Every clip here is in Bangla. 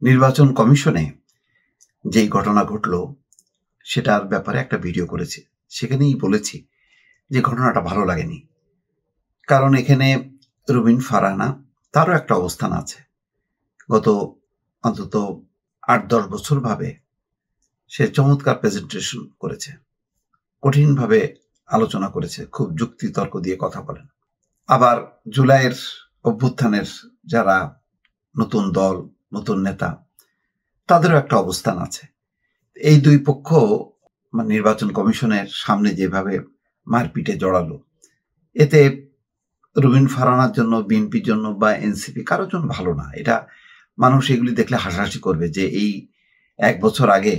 নির্বাচন কমিশনে যেই ঘটনা ঘটলো সেটার ব্যাপারে একটা ভিডিও করেছি। সেখানেই বলেছি যে ঘটনাটা ভালো লাগেনি, কারণ এখানে রুবিন ফারহানা তারও একটা অবস্থান আছে। গত অন্তত ৮-১০ বছর ভাবে সে চমৎকার প্রেজেন্টেশন করেছে, কঠিনভাবে আলোচনা করেছে, খুব যুক্তি তর্ক দিয়ে কথা বলেন। আবার জুলাইয়ের অভ্যুত্থানের যারা নতুন দল, নতুন নেতা, তাদেরও একটা অবস্থান আছে। এই দুই পক্ষ নির্বাচন কমিশনের সামনে যেভাবে মারপিটে জড়ালো, এতে রুবিন ফারহানার জন্য, বিএনপির জন্য বা এনসিপি কারোর জন্য ভালো না। এটা মানুষ এগুলি দেখলে হাসাহাসি করবে যে এই ১ বছর আগে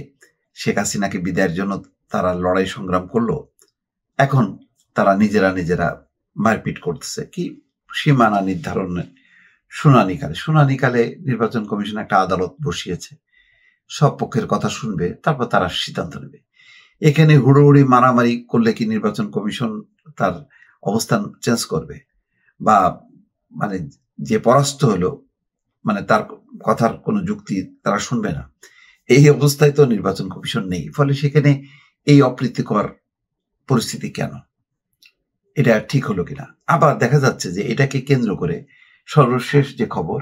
শেখ হাসিনাকে বিদায়ের জন্য তারা লড়াই সংগ্রাম করলো, এখন তারা নিজেরা মারপিট করতেছে। কি সীমানা নির্ধারণে শুনানিকালে নির্বাচন কমিশন একটা আদালত বসিয়েছে, সব পক্ষের কথা শুনবে, তারপর তারা সিদ্ধান্ত নেবে। এখানে হুড়োহুড়ি মারামারি করলে কি নির্বাচন কমিশন তার অবস্থান চেঞ্জ করবে? বা যে পরাস্ত হলো তার কথার কোনো যুক্তি তারা শুনবে না। এই অবস্থায় তো নির্বাচন কমিশন নেই, ফলে সেখানে এই অপ্রীতিকর পরিস্থিতি কেন? এটা ঠিক হলো কিনা? আবার দেখা যাচ্ছে যে এটাকে কেন্দ্র করে সর্বশেষ যে খবর,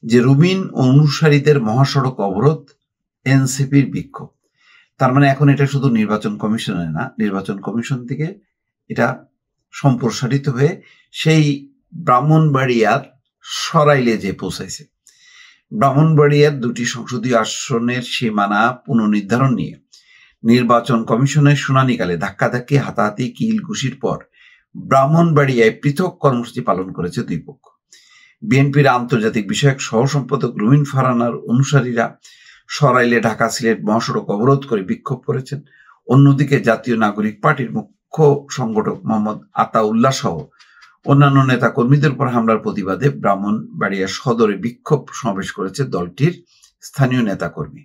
যে রুবিন অনুসারীদের মহাসড়ক অবরোধ, এনসিপির বিক্ষোভ। তার মানে এখন এটা শুধু নির্বাচন কমিশনে না, নির্বাচন কমিশন থেকে এটা সম্প্রসারিত হয়ে সেই ব্রাহ্মণবাড়িয়ার সরাইলে যে পৌঁছাইছে। ব্রাহ্মণবাড়িয়ার ২টি সংসদীয় আসনের সীমানা পুনর্নির্ধারণ নিয়ে নির্বাচন কমিশনের শুনানিকালে ধাক্কাধাক্কি, হাতাহাতি, কিল ঘুষির পর ব্রাহ্মণবাড়িয়ায় পৃথক কর্মসূচি পালন করেছে দুই পক্ষ। বিএনপির আন্তর্জাতিক বিষয়ক সহ সম্পাদক রুবিন ফারহানার অনুসারীরা সরাইলে ঢাকা সিলেট মহাসড়ক অবরোধ করে বিক্ষোভ করেছেন। অন্যদিকে জাতীয় নাগরিক পার্টির মুখ্য সংগঠক মোহাম্মদ আতাউল্লাহ সহ অন্যান্য নেতা কর্মীদের উপর হামলার প্রতিবাদে ব্রাহ্মণবাড়িয়া সদরে বিক্ষোভ সমাবেশ করেছে দলটির স্থানীয় নেতা কর্মী।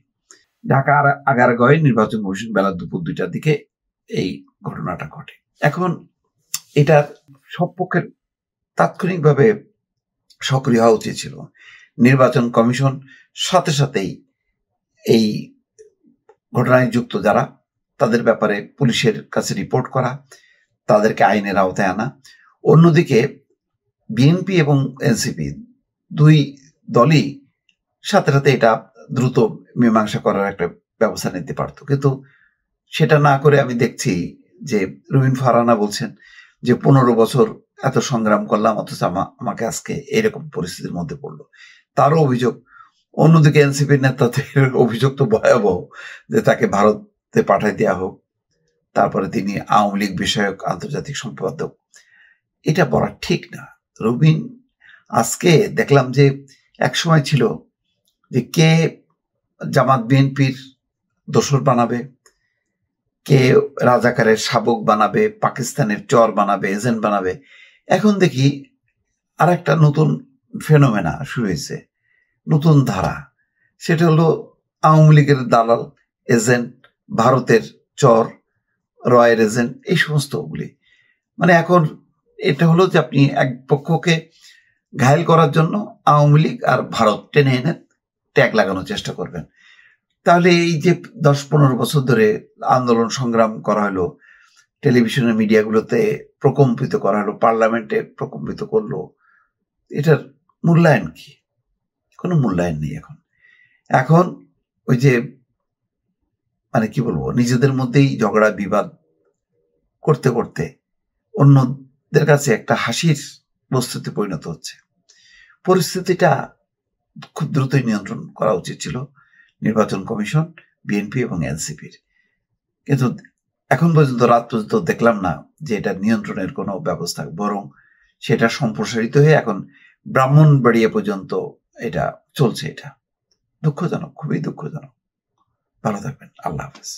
ঢাকার আগারগাঁওয়ে নির্বাচন কমিশন বেলা দুপুর ২টার দিকে এই ঘটনাটা ঘটে। এখন এটার সব পক্ষের তাৎক্ষণিকভাবে সক্রিয় হওয়া উচিত ছিল। নির্বাচন কমিশন সাথে সাথেই এই ঘটনায় যুক্ত যারা, তাদের ব্যাপারে পুলিশের কাছে রিপোর্ট করা, তাদেরকে আইনের আওতায় আনা। অন্যদিকে বিএনপি এবং এনসিপি দুই দলই সাথে সাথে এটা দ্রুত মীমাংসা করার একটা ব্যবস্থা নিতে পারত, কিন্তু সেটা না করে আমি দেখছি যে রুবিন ফারহানা বলছেন যে ১৫ বছর এত সংগ্রাম করলাম, অথচ আমাকে আজকে এরকম পরিস্থিতির মধ্যে পড়লো, তারও অভিযোগ। অন্যদিকে এনসিপির নেতাদের অভিযোগ তো ভয়াবহ, যে তাকে ভারতে পাঠাই দেওয়া হোক, তারপরে তিনি আওয়ামী লীগ বিষয়ক আন্তর্জাতিক সম্পাদক। এটা বলা ঠিক না। রুবিন আজকে দেখলাম যে একসময় ছিল যে কে জামাত বিএনপির দোসর বানাবে, কে রাজাকারের শাবক বানাবে, পাকিস্তানের চর বানাবে, এজেন্ট বানাবে। এখন দেখি আর একটা নতুন ফেনোমেনা শুরু হয়েছে, নতুন ধারা। সেটা হলো আওয়ামী লীগের দালাল, এজেন্ট, ভারতের চর, রয়ের এজেন্ট, এই সমস্তগুলি। এখন এটা হলো যে আপনি এক পক্ষকে ঘায়েল করার জন্য আওয়ামী লীগ আর ভারত টেনে এনে ট্যাগ লাগানোর চেষ্টা করবেন। তাহলে এই যে ১০-১৫ বছর ধরে আন্দোলন সংগ্রাম করা হলো, টেলিভিশনের মিডিয়াগুলোতে প্রকম্পিত করা হলো, পার্লামেন্টে প্রকম্পিত করলো, এটার মূল্যায়ন কি? কোনো মূল্যায়ন নেই। এখন ওই যে কি বলবো, নিজেদের মধ্যেই ঝগড়া বিবাদ করতে করতে অন্যদের কাছে একটা হাসির বস্তুতে পরিণত হচ্ছে। পরিস্থিতিটা খুব দ্রুতই নিয়ন্ত্রণ করা উচিত ছিল নির্বাচন কমিশন, বিএনপি এবং এনসিপির। কিন্তু এখন পর্যন্ত, রাত পর্যন্ত দেখলাম না যে এটা নিয়ন্ত্রণের কোনো ব্যবস্থা, বরং সেটা সম্প্রসারিত হয়ে এখন ব্রাহ্মণবাড়িয়া পর্যন্ত এটা চলছে। এটা দুঃখজনক, খুবই দুঃখজনক। ভালো থাকবেন। আল্লাহ হাফেজ।